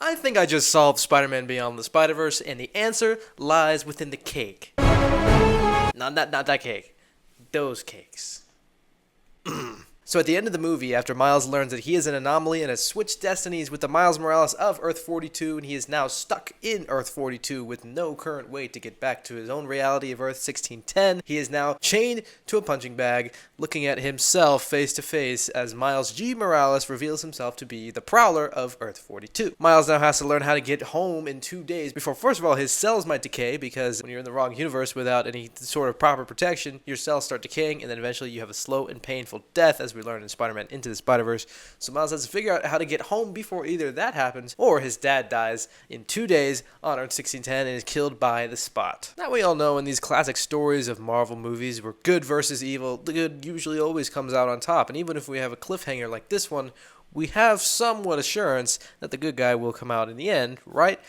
I think I just solved Spider-Man Beyond the Spider-Verse, and the answer lies within the cake. Not that cake. Those cakes. So at the end of the movie, after Miles learns that he is an anomaly and has switched destinies with the Miles Morales of Earth 42, and he is now stuck in Earth 42 with no current way to get back to his own reality of Earth 1610, he is now chained to a punching bag, looking at himself face to face as Miles G. Morales reveals himself to be the Prowler of Earth 42. Miles now has to learn how to get home in 2 days before, first of all, his cells might decay, because when you're in the wrong universe without any sort of proper protection, your cells start decaying, and then eventually you have a slow and painful death, as we learned in Spider-Man Into the Spider-Verse. So Miles has to figure out how to get home before either that happens or his dad dies in 2 days on Earth 1610 and is killed by the Spot. Now we all know in these classic stories of Marvel movies where good versus evil, the good usually always comes out on top. And even if we have a cliffhanger like this one, we have somewhat assurance that the good guy will come out in the end, right?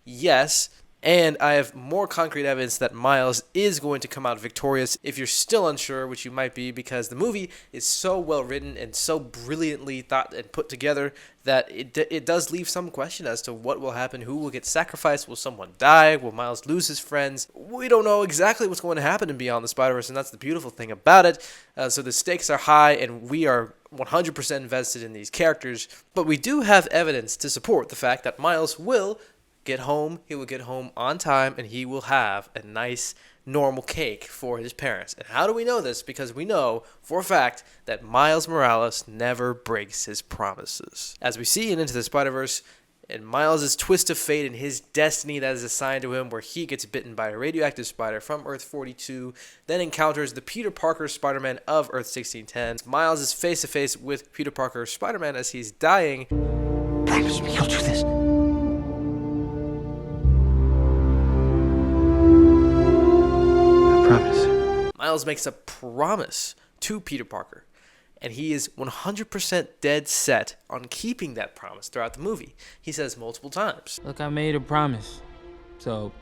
Yes. And I have more concrete evidence that Miles is going to come out victorious if you're still unsure, which you might be, because the movie is so well written and so brilliantly thought and put together that it does leave some question as to what will happen, who will get sacrificed, will someone die, will Miles lose his friends? We don't know exactly what's going to happen in Beyond the Spider-Verse, and that's the beautiful thing about it. So the stakes are high, and we are 100% invested in these characters, but we do have evidence to support the fact that Miles will get home, he will get home on time, and he will have a nice, normal cake for his parents. And how do we know this? Because we know, for a fact, that Miles Morales never breaks his promises. As we see in Into the Spider-Verse, and Miles' twist of fate and his destiny that is assigned to him, where he gets bitten by a radioactive spider from Earth 42, then encounters the Peter Parker Spider-Man of Earth 1610. Miles is face-to-face with Peter Parker Spider-Man as he's dying. Promise me you'll do this. Miles makes a promise to Peter Parker, and he is 100% dead set on keeping that promise throughout the movie. He says multiple times, "Look, I made a promise, so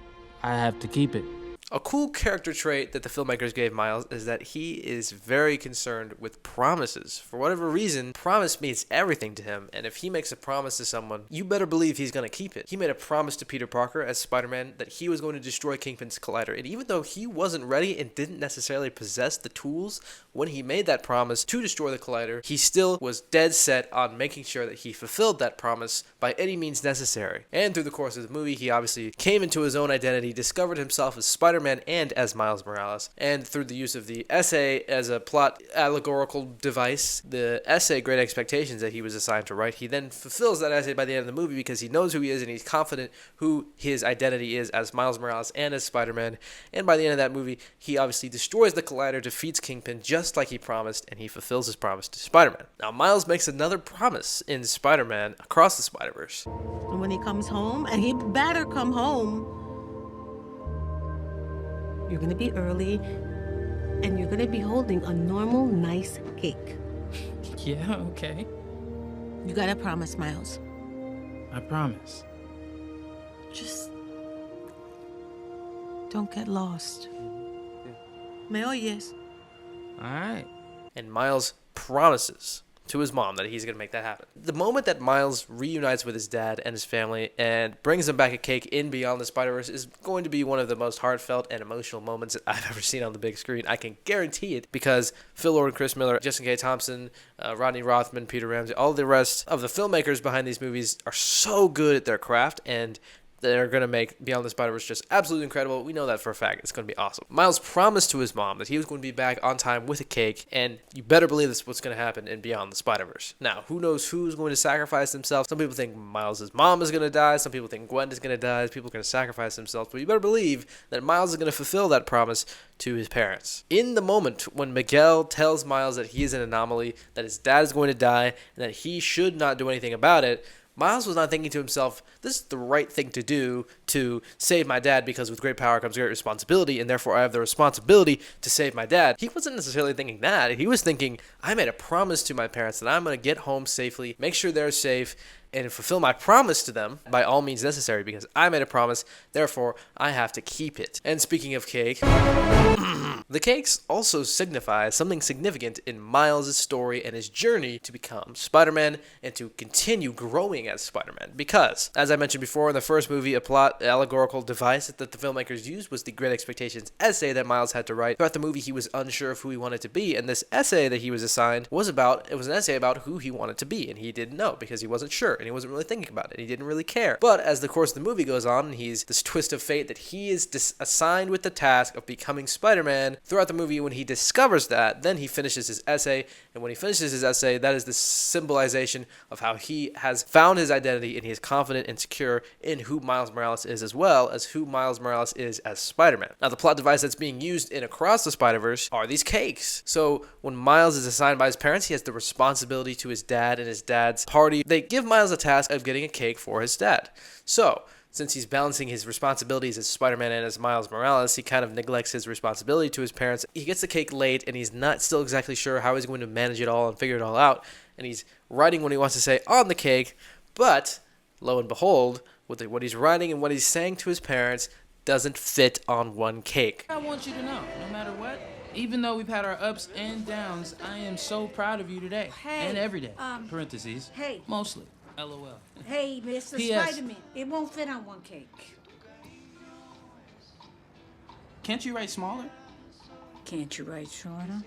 I have to keep it." A cool character trait that the filmmakers gave Miles is that he is very concerned with promises. For whatever reason, promise means everything to him, and if he makes a promise to someone, you better believe he's going to keep it. He made a promise to Peter Parker as Spider-Man that he was going to destroy Kingpin's Collider, and even though he wasn't ready and didn't necessarily possess the tools when he made that promise to destroy the Collider, he still was dead set on making sure that he fulfilled that promise by any means necessary. And through the course of the movie, he obviously came into his own identity, discovered himself as Spider-Man and as Miles Morales, and through the use of the essay as a plot allegorical device, the essay Great Expectations that he was assigned to write, he then fulfills that essay by the end of the movie because he knows who he is and he's confident who his identity is as Miles Morales and as Spider-Man. And by the end of that movie, he obviously destroys the Collider, defeats Kingpin just like he promised, and he fulfills his promise to Spider-Man. Now Miles makes another promise in Spider-Man Across the Spider-Verse. When he comes home, and he better come home, you're going to be early, and you're going to be holding a normal, nice cake. Yeah, okay. You got to promise, Miles. I promise. Just don't get lost. ¿Me oyes? All right. And Miles promises to his mom that he's going to make that happen. The moment that Miles reunites with his dad and his family and brings them back a cake in Beyond the Spider-Verse is going to be one of the most heartfelt and emotional moments that I've ever seen on the big screen. I can guarantee it because Phil Lord, Chris Miller, Justin K. Thompson, Rodney Rothman, Peter Ramsey, all the rest of the filmmakers behind these movies are so good at their craft, and they're going to make Beyond the Spider-Verse just absolutely incredible. We know that for a fact. It's going to be awesome. Miles promised to his mom that he was going to be back on time with a cake, and you better believe this is what's going to happen in Beyond the Spider-Verse. Now, who knows who's going to sacrifice themselves? Some people think Miles' mom is going to die. Some people think Gwen is going to die. People are going to sacrifice themselves. But you better believe that Miles is going to fulfill that promise to his parents. In the moment when Miguel tells Miles that he is an anomaly, that his dad is going to die, and that he should not do anything about it, Miles was not thinking to himself, this is the right thing to do to save my dad because with great power comes great responsibility, and therefore I have the responsibility to save my dad. He wasn't necessarily thinking that. He was thinking, I made a promise to my parents that I'm going to get home safely, make sure they're safe, and fulfill my promise to them by all means necessary, because I made a promise, therefore I have to keep it. And speaking of cake, the cakes also signify something significant in Miles' story and his journey to become Spider-Man and to continue growing as Spider-Man. Because, as I mentioned before in the first movie, a plot allegorical device that the filmmakers used was the Great Expectations essay that Miles had to write. Throughout the movie, he was unsure of who he wanted to be, and this essay that he was assigned was an essay about who he wanted to be, and he didn't know because he wasn't sure, and he wasn't really thinking about it, and he didn't really care. But as the course of the movie goes on, and he's this twist of fate that he is assigned with the task of becoming Spider-Man. Throughout the movie, when he discovers that, then he finishes his essay, and when he finishes his essay, that is the symbolization of how he has found his identity, and he is confident and secure in who Miles Morales is, as well as who Miles Morales is as Spider-Man. Now, the plot device that's being used in Across the Spider-Verse are these cakes. So when Miles is assigned by his parents, he has the responsibility to his dad and his dad's party. They give Miles a task of getting a cake for his dad. So since he's balancing his responsibilities as Spider-Man and as Miles Morales, he kind of neglects his responsibility to his parents. He gets the cake late, and he's not still exactly sure how he's going to manage it all and figure it all out. And he's writing what he wants to say on the cake, but lo and behold, with what he's writing and what he's saying to his parents doesn't fit on one cake. I want you to know, no matter what, even though we've had our ups and downs, I am so proud of you today. Hey, and every day. Parentheses. Hey. Mostly. LOL. Hey, Mr. P.S. Spider-Man, it won't fit on one cake. Can't you write smaller? Can't you write shorter?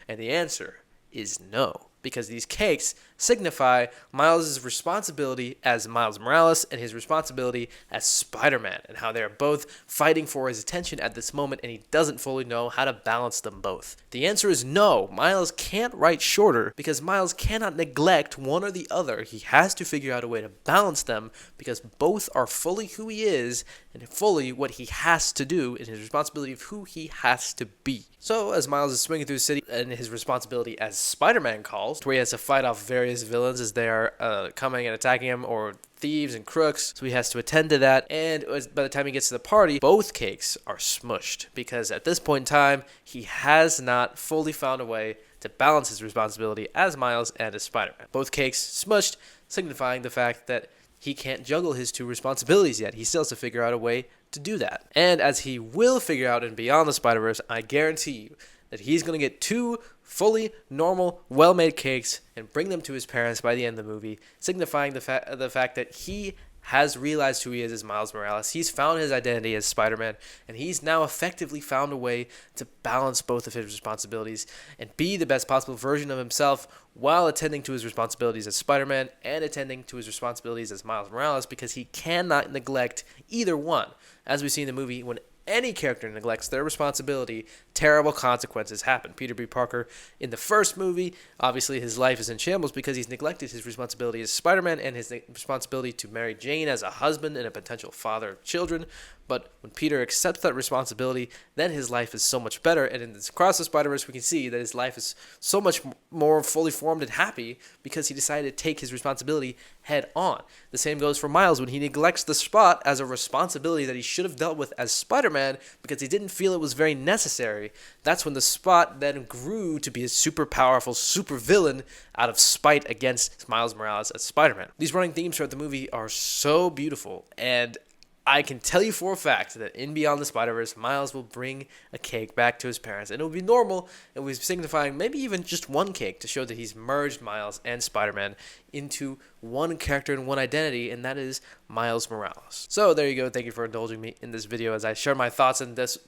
And the answer is no, because these cakes signify Miles' responsibility as Miles Morales and his responsibility as Spider-Man, and how they're both fighting for his attention at this moment, and he doesn't fully know how to balance them both. The answer is no. Miles can't write shorter because Miles cannot neglect one or the other. He has to figure out a way to balance them because both are fully who he is and fully what he has to do in his responsibility of who he has to be. So, as Miles is swinging through the city and his responsibility as Spider-Man calls, where he has to fight off various villains as they are coming and attacking him, or thieves and crooks, so he has to attend to that. And by the time he gets to the party, both cakes are smushed, because at this point in time, he has not fully found a way to balance his responsibility as Miles and as Spider-Man. Both cakes smushed, signifying the fact that he can't juggle his two responsibilities yet. He still has to figure out a way to do that. And as he will figure out in Beyond the Spider-Verse, I guarantee you that he's going to get two fully normal, well-made cakes and bring them to his parents by the end of the movie, signifying the fact that he has realized who he is as Miles Morales. He's found his identity as Spider-Man, and he's now effectively found a way to balance both of his responsibilities and be the best possible version of himself while attending to his responsibilities as Spider-Man and attending to his responsibilities as Miles Morales, because he cannot neglect either one. As we see in the movie, when any character neglects their responsibility, terrible consequences happen. Peter B. Parker, in the first movie, obviously his life is in shambles because he's neglected his responsibility as Spider-Man and his responsibility to Mary Jane as a husband and a potential father of children. But when Peter accepts that responsibility, then his life is so much better. And in this Across the Spider-Verse, we can see that his life is so much more fully formed and happy because he decided to take his responsibility head on. The same goes for Miles when he neglects the spot as a responsibility that he should have dealt with as Spider-Man because he didn't feel it was very necessary. That's when the spot then grew to be a super powerful super villain out of spite against Miles Morales as Spider-Man. These running themes throughout the movie are so beautiful, and I can tell you for a fact that in Beyond the Spider-Verse, Miles will bring a cake back to his parents. And it will be normal. It will be signifying maybe even just one cake to show that he's merged Miles and Spider-Man into one character and one identity, and that is Miles Morales. So there you go. Thank you for indulging me in this video as I share my thoughts on this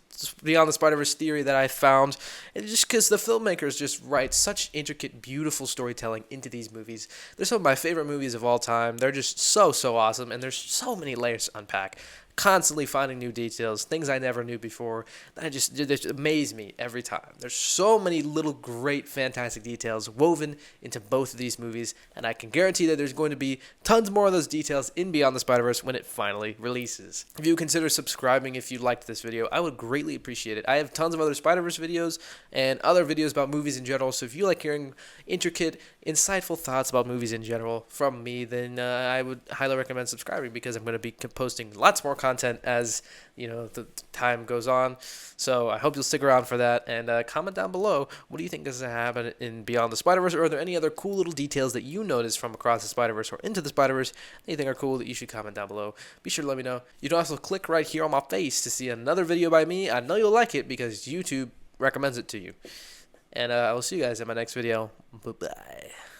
Beyond the Spider-Verse theory that I found. And just because the filmmakers just write such intricate, beautiful storytelling into these movies. They're some of my favorite movies of all time. They're just so awesome, and there's so many layers to unpack. Constantly finding new details, things I never knew before, that just amaze me every time. There's so many little great, fantastic details woven into both of these movies, and I can guarantee that there's going to be tons more of those details in Beyond the Spider-Verse when it finally releases. If you consider subscribing if you liked this video, I would greatly appreciate it. I have tons of other Spider-Verse videos and other videos about movies in general, so if you like hearing intricate, insightful thoughts about movies in general from me, then I would highly recommend subscribing because I'm going to be posting lots more content content as the time goes on. So I hope you'll stick around for that, and comment down below, what do you think is going to happen in Beyond the Spider-Verse, or are there any other cool little details that you noticed from Across the Spider-Verse or Into the Spider-Verse that you think are cool that you should comment down below? Be sure to let me know. You can also click right here on my face to see another video by me. I know you'll like it because YouTube recommends it to you. And I will see you guys in my next video. Bye-bye.